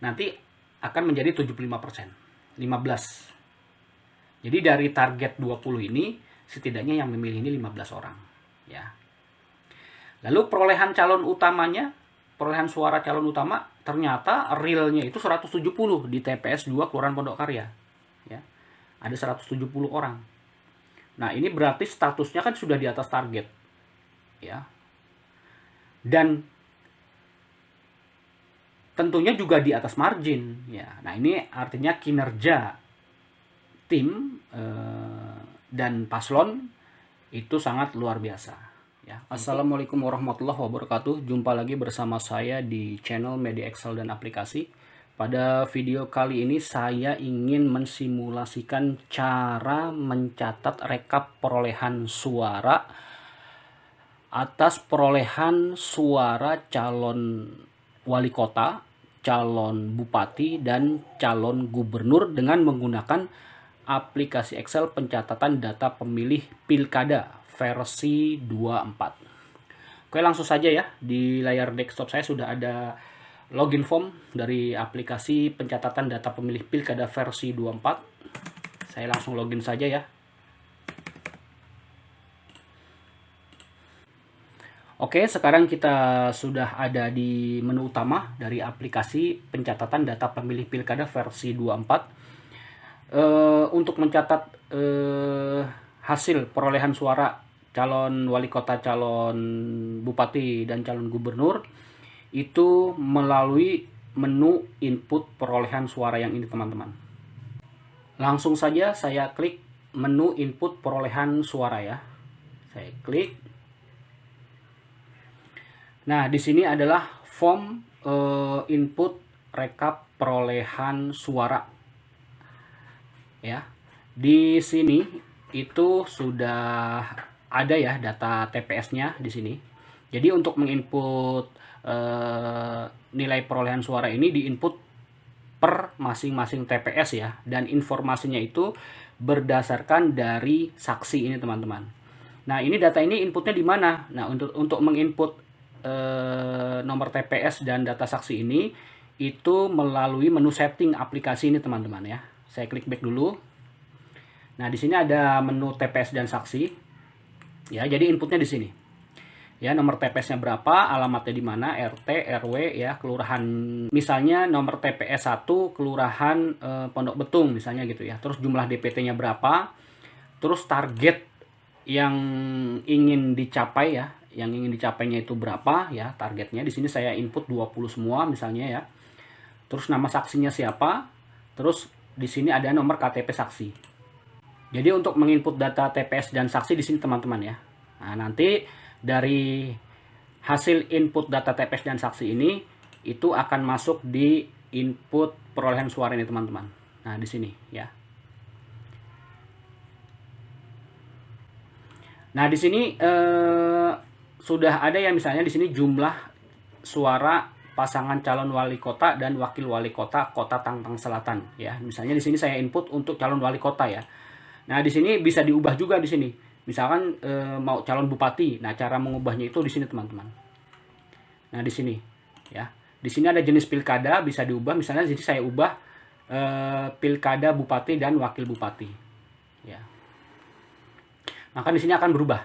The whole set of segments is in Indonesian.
nanti akan menjadi 75%, 15. Jadi dari target 20 ini setidaknya yang memilih ini 15 orang, ya. Lalu perolehan suara calon utama ternyata realnya itu 170 di TPS 2 Kelurahan Pondok Karya, ya. Ada 170 orang. Nah, ini berarti statusnya kan sudah di atas target, ya. Dan tentunya juga di atas margin, ya. Nah, ini artinya kinerja tim dan paslon itu sangat luar biasa, ya. Assalamualaikum warahmatullahi wabarakatuh. Jumpa lagi bersama saya di channel Media Excel dan Aplikasi. Pada video kali ini saya ingin mensimulasikan cara mencatat rekap perolehan suara atas perolehan suara calon wali kota, calon bupati, dan calon gubernur dengan menggunakan aplikasi Excel pencatatan data pemilih pilkada versi 24. Oke, langsung saja ya. Di layar desktop saya sudah ada login form dari aplikasi pencatatan data pemilih pilkada versi 24. Saya langsung login saja ya. Oke, sekarang kita sudah ada di menu utama dari aplikasi pencatatan data pemilih pilkada versi 24. Untuk mencatat hasil perolehan suara calon wali kota, calon bupati, dan calon gubernur itu melalui menu input perolehan suara yang ini, teman-teman. Langsung saja saya klik menu input perolehan suara ya. Saya klik. Nah, di sini adalah form input rekap perolehan suara. Ya, di sini itu sudah ada ya data TPS-nya di sini. Jadi untuk menginput nilai perolehan suara ini diinput per masing-masing TPS ya, dan informasinya itu berdasarkan dari saksi ini, teman-teman. Nah, ini data ini inputnya di mana? Nah, untuk menginput nomor TPS dan data saksi ini itu melalui menu setting aplikasi ini, teman-teman ya. Saya klik back dulu. Nah, di sini ada menu TPS dan saksi. Ya, jadi inputnya di sini. Ya, nomor TPS-nya berapa, alamatnya di mana, RT, RW ya, kelurahan. Misalnya nomor TPS 1 kelurahan Pondok Betung misalnya gitu ya. Terus jumlah DPT-nya berapa? Terus target yang ingin dicapai ya, yang ingin dicapainya itu berapa ya targetnya. Di sini saya input 20 semua misalnya ya. Terus nama saksinya siapa? Terus di sini ada nomor KTP saksi. Jadi untuk menginput data TPS dan saksi di sini, teman-teman ya. Nah, nanti dari hasil input data TPS dan saksi ini itu akan masuk di input perolehan suara ini, teman-teman. Nah, di sini ya. Nah, di sini sudah ada ya, misalnya di sini jumlah suara pasangan calon wali kota dan wakil wali kota Kota Tangerang Selatan ya. Misalnya di sini saya input untuk calon wali kota ya. Nah, di sini bisa diubah juga di sini. Misalkan mau calon bupati. Nah, cara mengubahnya itu di sini, teman-teman. Nah, di sini ya. Di sini ada jenis pilkada bisa diubah. Misalnya di sini saya ubah pilkada bupati dan wakil bupati. Ya. Maka di sini akan berubah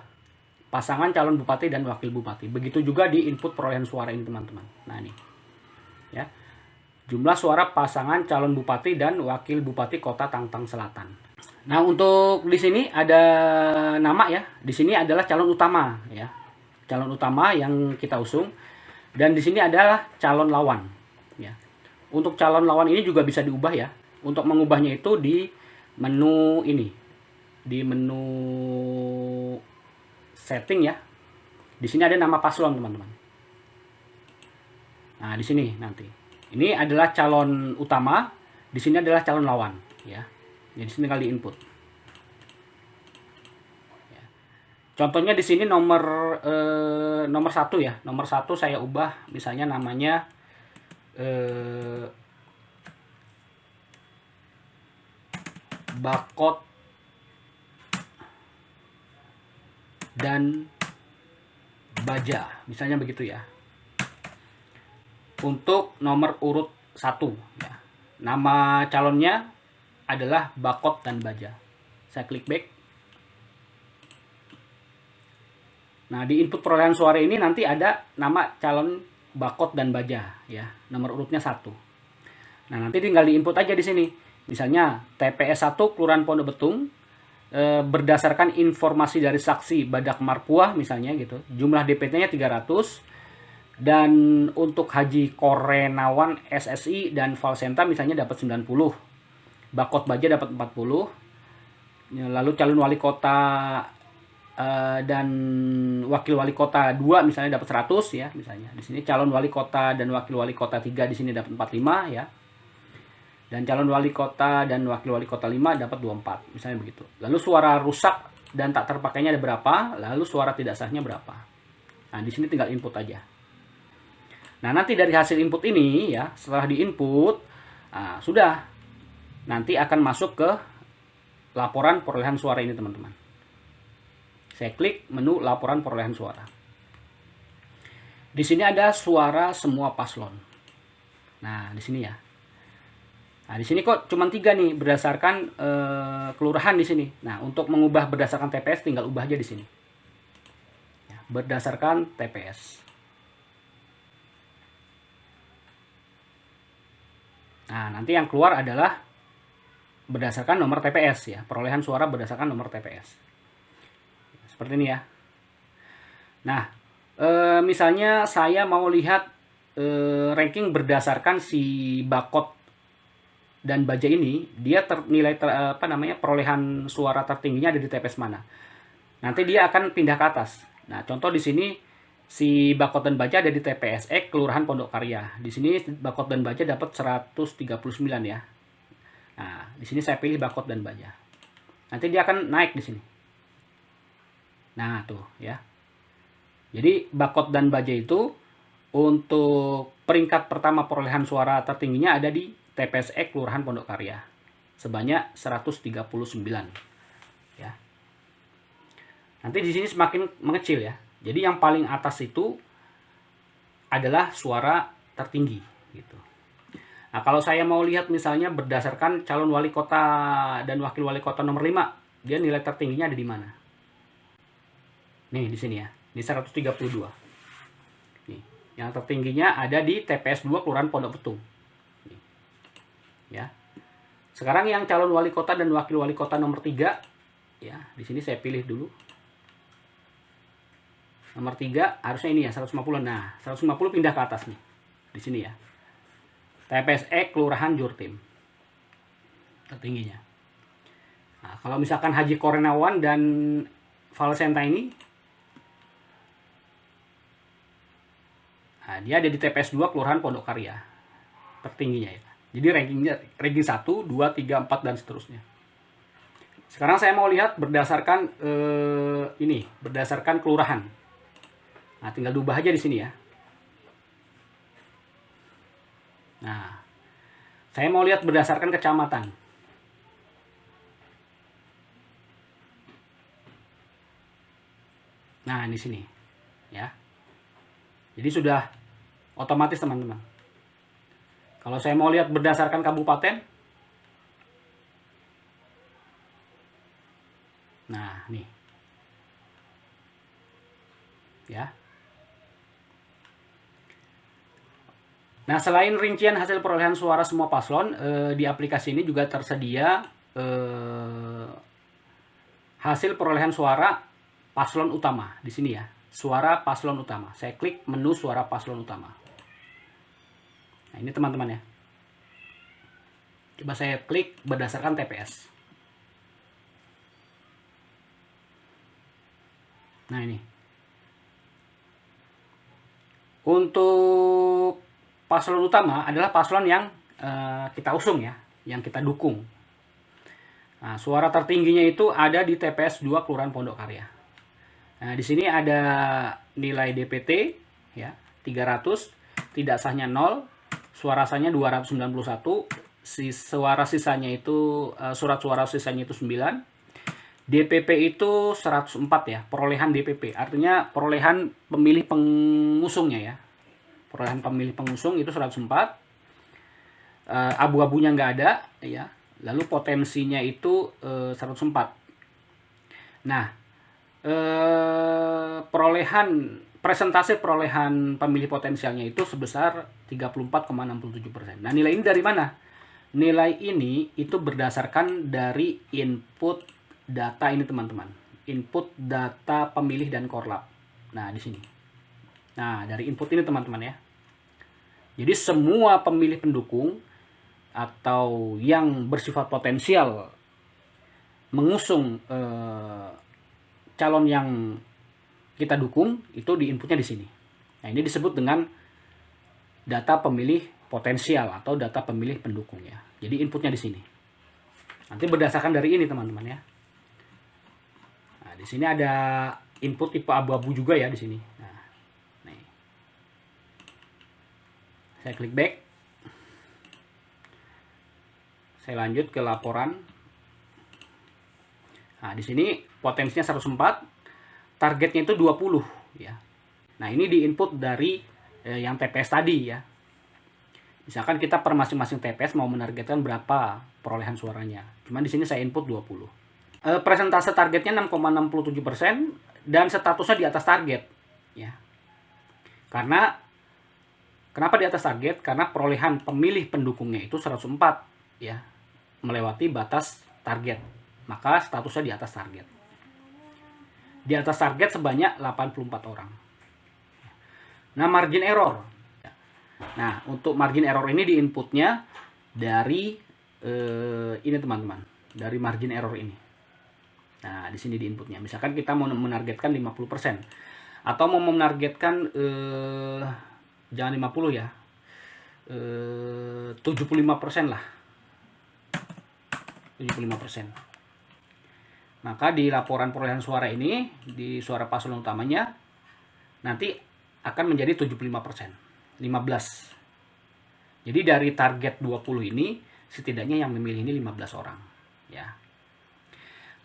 pasangan calon bupati dan wakil bupati. Begitu juga di input perolehan suara ini, teman-teman. Nah, ini ya, jumlah suara pasangan calon bupati dan wakil bupati Kota Tangerang Selatan. Nah, untuk di sini ada nama ya. Di sini adalah calon utama ya, calon utama yang kita usung. Dan di sini adalah calon lawan ya. Untuk calon lawan ini juga bisa diubah ya. Untuk mengubahnya itu di menu ini, di menu setting ya. Di sini ada nama paslon, teman-teman. Nah, di sini nanti. Ini adalah calon utama, di sini adalah calon lawan ya. Jadi sini kali input. Ya. Contohnya di sini nomor 1 ya. Nomor 1 saya ubah misalnya namanya Bakot dan Baja, misalnya begitu ya. Untuk nomor urut 1 ya. Nama calonnya adalah Bakot dan Baja. Saya klik back. Nah, di input perolehan suara ini nanti ada nama calon Bakot dan Baja ya, nomor urutnya 1. Nah, nanti tinggal diinput aja di sini. Misalnya TPS 1 Kelurahan Pondok Betung, berdasarkan informasi dari saksi Badak Marpuah misalnya gitu. Jumlah DPT-nya 300. Dan untuk Haji Korenawan SSI dan Valsenta misalnya dapat 90. Bakot Baja dapat 40. Lalu calon wali kota dan wakil wali kota 2 misalnya dapat 100 ya, misalnya. Di sini calon wali kota dan wakil wali kota 3 di sini dapat 45 ya. Dan calon wali kota dan wakil wali kota 5 dapat 24, misalnya begitu. Lalu suara rusak dan tak terpakainya ada berapa, lalu suara tidak sahnya berapa. Nah, di sini tinggal input aja. Nah, nanti dari hasil input ini ya, setelah diinput, sudah nanti akan masuk ke laporan perolehan suara ini, teman-teman. Saya klik menu laporan perolehan suara. Di sini ada suara semua paslon. Nah, di sini ya. Nah, di sini kok cuma 3 nih berdasarkan kelurahan di sini. Nah, untuk mengubah berdasarkan TPS tinggal ubah aja di sini. Ya, berdasarkan TPS. Nah, nanti yang keluar adalah berdasarkan nomor TPS ya, perolehan suara berdasarkan nomor TPS. Seperti ini ya. Nah, misalnya saya mau lihat ranking berdasarkan si Bakot dan Baja ini, dia nilai perolehan suara tertingginya ada di TPS mana. Nanti dia akan pindah ke atas. Nah, contoh di sini si Bakot dan Baja ada di TPS X Kelurahan Pondok Karya. Di sini Bakot dan Baja dapat 139 ya. Nah, di sini saya pilih Bakot dan Baja. Nanti dia akan naik di sini. Nah, tuh ya. Jadi Bakot dan Baja itu untuk peringkat pertama perolehan suara tertingginya ada di TPS X Kelurahan Pondok Karya. Sebanyak 139 ya. Nanti di sini semakin mengecil ya. Jadi yang paling atas itu adalah suara tertinggi gitu. Nah, kalau saya mau lihat misalnya berdasarkan calon wali kota dan wakil wali kota nomor 5, dia nilai tertingginya ada di mana? Nih di sini ya. Di 132. Nih, yang tertingginya ada di TPS 2 Kelurahan Pondok Betung. Nih. Ya. Sekarang yang calon wali kota dan wakil wali kota nomor 3 ya, di sini saya pilih dulu. Nomor 3 harusnya ini ya 150. Nah, 150 pindah ke atas nih. Di sini ya. TPS X Kelurahan Jurtim. Tertingginya. Nah, kalau misalkan Haji Korenawan dan Valsenta ini, nah, dia ada di TPS 2 Kelurahan Pondok Karya. Tertingginya ya. Jadi ranking 1, 2, 3, 4 dan seterusnya. Sekarang saya mau lihat berdasarkan berdasarkan kelurahan. Nah, tinggal diubah aja di sini ya. Nah, saya mau lihat berdasarkan kecamatan. Nah, di sini ya. Jadi sudah otomatis, teman-teman. Kalau saya mau lihat berdasarkan kabupaten, nah, nih. Ya. Nah, selain rincian hasil perolehan suara semua paslon, di aplikasi ini juga tersedia hasil perolehan suara paslon utama di sini ya. Suara paslon utama. Saya klik menu suara paslon utama. Nah, ini teman-teman ya. Coba saya klik berdasarkan TPS. Nah, ini. Untuk paslon utama adalah paslon yang kita usung ya, yang kita dukung. Nah, suara tertingginya itu ada di TPS 2 Kelurahan Pondok Karya. Nah, di sini ada nilai DPT ya, 300, tidak sahnya 0, suara sahnya 291, suara sisanya itu surat suara sisanya itu 9. DPP itu 104 ya, perolehan DPP. Artinya perolehan pemilih pengusungnya ya. Perolehan pemilih pengusung itu 104. abu-abunya nggak ada, ya. Lalu potensinya itu 104. Nah, persentase perolehan pemilih potensialnya itu sebesar 34,67%. Nah, nilai ini dari mana? Nilai ini itu berdasarkan dari input data ini, teman-teman. Input data pemilih dan korlap. Nah, di sini. Nah, dari input ini, teman-teman, ya. Jadi semua pemilih pendukung atau yang bersifat potensial mengusung calon yang kita dukung itu di inputnya di sini. Nah, ini disebut dengan data pemilih potensial atau data pemilih pendukung, ya. Jadi inputnya di sini. Nanti berdasarkan dari ini, teman-teman, ya. Nah, di sini ada input tipe abu-abu juga, ya, di sini. Nah, nih. Saya klik back. Saya lanjut ke laporan. Nah, di sini potensinya 104, targetnya itu 20, ya. Nah, ini diinput dari yang TPS tadi, ya. Misalkan kita per masing-masing TPS mau menargetkan berapa perolehan suaranya. Cuman di sini saya input 20. Persentase targetnya 6,67% dan statusnya di atas target, ya. Karena kenapa di atas target? Karena perolehan pemilih pendukungnya itu 104, ya. Melewati batas target, maka statusnya di atas target. Di atas target sebanyak 84 orang. Nah, margin error. Nah, untuk margin error ini di inputnya dari ini, teman-teman, dari margin error ini. Nah, di sini di inputnya. Misalkan kita mau menargetkan 50% atau mau menargetkan jangan 50, ya. 75% lah. 75%. Maka di laporan perolehan suara ini, di suara paslon utamanya, nanti akan menjadi 75%. 15. Jadi dari target 20 ini, setidaknya yang memilih ini 15 orang. Ya.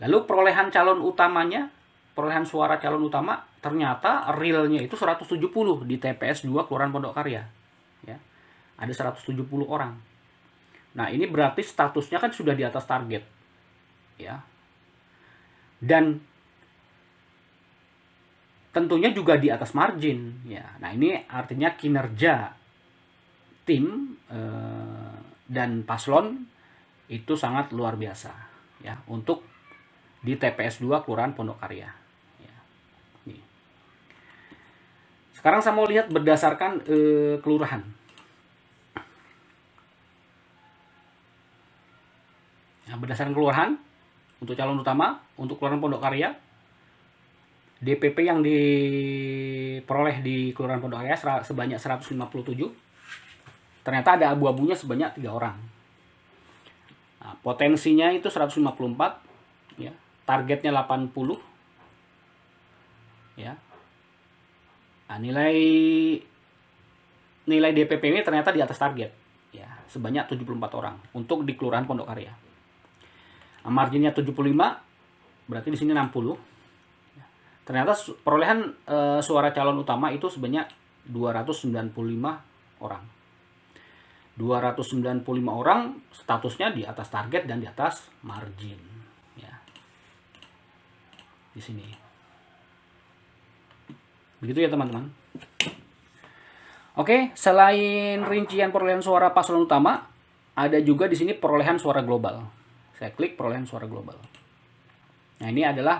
Lalu perolehan calon utamanya, perolehan suara calon utama, ternyata realnya itu 170 di TPS 2 Kelurahan Pondok Karya. Ya. Ada 170 orang. Nah, ini berarti statusnya kan sudah di atas target, ya. Dan tentunya juga di atas margin, ya. Nah, ini artinya kinerja tim dan paslon itu sangat luar biasa, ya, untuk di TPS 2 Kelurahan Pondok Karya. Ya. Nih. Sekarang saya mau lihat berdasarkan kelurahan. Nah, berdasarkan kelurahan, untuk calon utama, untuk Kelurahan Pondok Karya, DPP yang diperoleh di Kelurahan Pondok Karya sebanyak 157. Ternyata ada abu-abunya sebanyak 3 orang. Nah, potensinya itu 154, ya. Targetnya 80. Ya. Nah, nilai DPP ini ternyata di atas target, ya, sebanyak 74 orang untuk di Kelurahan Pondok Karya. Marginnya 75, berarti di sini 60. Ternyata perolehan suara calon utama itu sebanyak 295 orang. 295 orang statusnya di atas target dan di atas margin, ya. Di sini. Begitu, ya, teman-teman. Oke, selain rincian perolehan suara paslon utama, ada juga di sini perolehan suara global. Saya klik perolehan suara global. Nah, ini adalah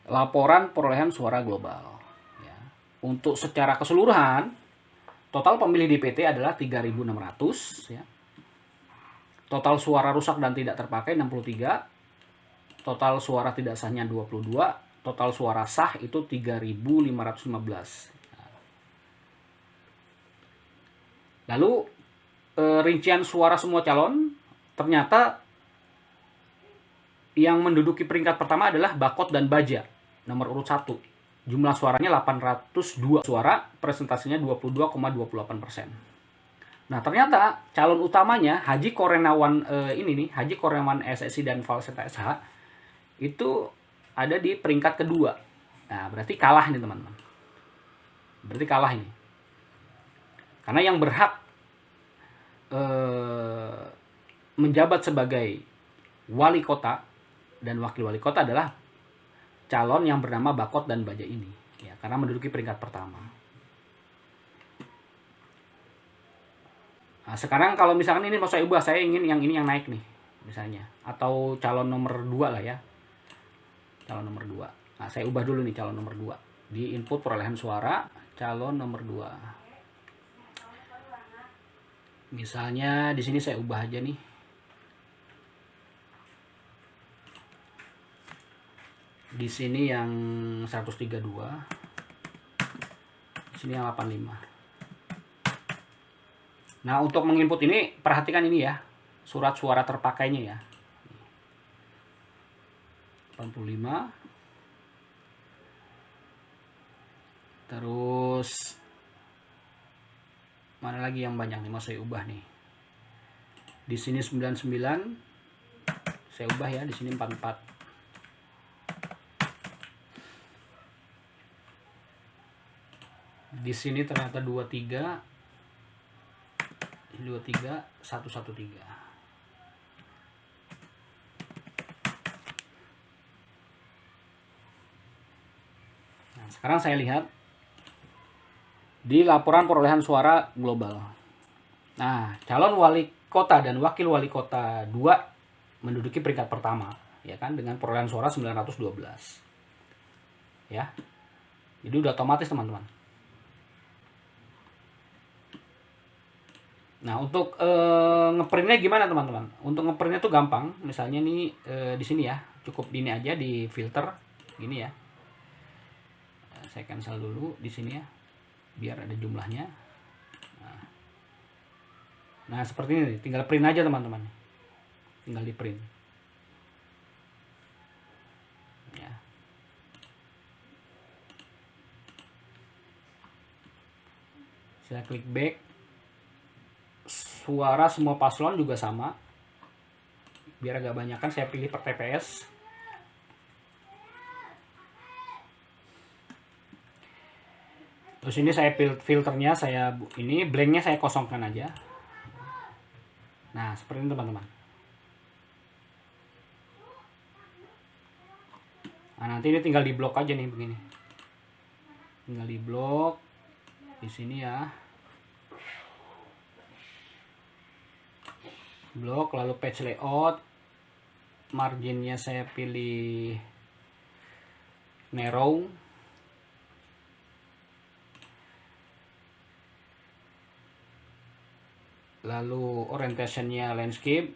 laporan perolehan suara global. Ya. Untuk secara keseluruhan, total pemilih DPT adalah 3.600. Ya. Total suara rusak dan tidak terpakai 63. Total suara tidak sahnya 22. Total suara sah itu 3.515. Lalu rincian suara semua calon, ternyata yang menduduki peringkat pertama adalah Bakot dan Baja, nomor urut 1. Jumlah suaranya 802 suara, presentasinya 22,28%. Nah, ternyata calon utamanya Haji Korenawan Haji Korenawan SSI dan Valseta SH itu ada di peringkat kedua. Nah, berarti kalah ini, teman-teman. Berarti kalah ini. Karena yang berhak menjabat sebagai wali kota dan wakil wali kota adalah calon yang bernama Bakot dan Baja ini, ya, karena menduduki peringkat pertama. Nah, sekarang kalau misalkan ini mau saya ubah, saya ingin yang ini yang naik nih, misalnya, atau calon nomor 2 lah ya, calon nomor 2. Nah, saya ubah dulu nih calon nomor 2 di input perolehan suara calon nomor 2. Misalnya di sini saya ubah aja nih. Di sini yang 132. Di sini yang 85. Nah, untuk menginput ini perhatikan ini ya, surat suara terpakainya ya. 85. Terus mana lagi yang banyak nih mau saya ubah nih. Di sini 99. Saya ubah ya, di sini 44. Di sini ternyata 23. 23 113. Nah, sekarang saya lihat di laporan perolehan suara global. Nah, calon wali kota dan wakil wali kota 2 menduduki peringkat pertama, ya kan, dengan perolehan suara 912. Ya. Jadi udah otomatis, teman-teman. Nah, untuk ngeprintnya gimana, teman-teman? Untuk ngeprintnya tuh gampang. Misalnya nih di sini ya, cukup ini aja, di filter gini ya. Saya cancel dulu di sini ya, biar ada jumlahnya. Nah, seperti ini, tinggal print aja, teman-teman. Tinggal di print. Ya. Saya klik back. Suara semua paslon juga sama. Biar agak banyak kan saya pilih per TPS. Terus ini saya filternya, saya ini blanknya saya kosongkan aja. Nah, seperti ini, teman-teman. Nah, nanti ini tinggal di blok aja nih begini. Tinggal di blok di sini ya. Blok, lalu page layout, marginnya saya pilih narrow, lalu orientationnya landscape,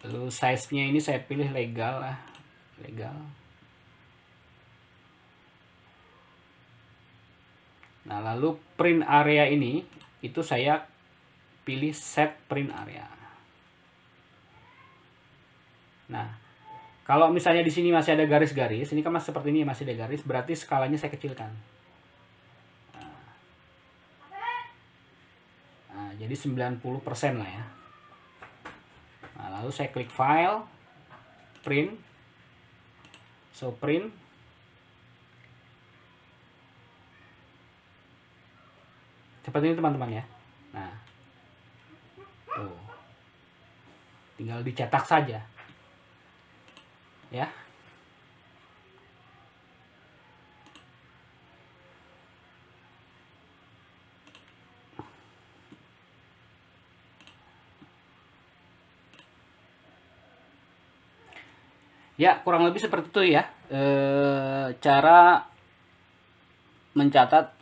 lalu size-nya ini saya pilih legal lah, legal. Nah, lalu print area ini itu saya pilih set print area. Nah, kalau misalnya di sini masih ada garis-garis, ini kan masih seperti ini, masih ada garis, berarti skalanya saya kecilkan. Nah, jadi 90% lah ya. Nah, lalu saya klik file, print, so print. Seperti ini, teman-teman ya. Nah, tuh, tinggal dicetak saja ya. Ya, kurang lebih seperti itu ya, cara mencatat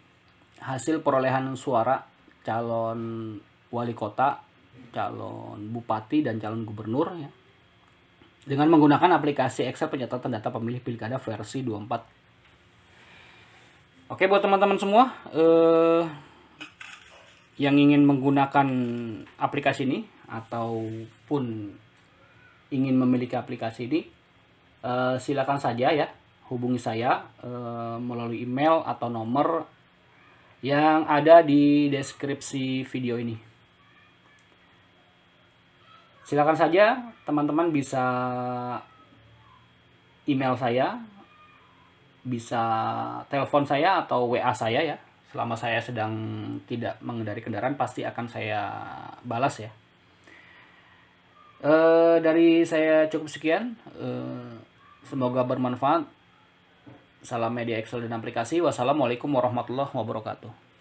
hasil perolehan suara calon wali kota, calon bupati, dan calon gubernur ya, dengan menggunakan aplikasi Excel pencatatan data pemilih pilkada versi 24. Oke, buat teman-teman semua yang ingin menggunakan aplikasi ini ataupun ingin memiliki aplikasi ini, silakan saja ya hubungi saya melalui email atau nomor yang ada di deskripsi video ini. Silakan saja teman-teman bisa email saya bisa telepon saya atau WA saya ya. Selama saya sedang tidak mengendari kendaraan pasti akan saya balas ya. Dari saya cukup sekian. Semoga bermanfaat. Salam media Excel dan aplikasi. Wassalamualaikum warahmatullahi wabarakatuh.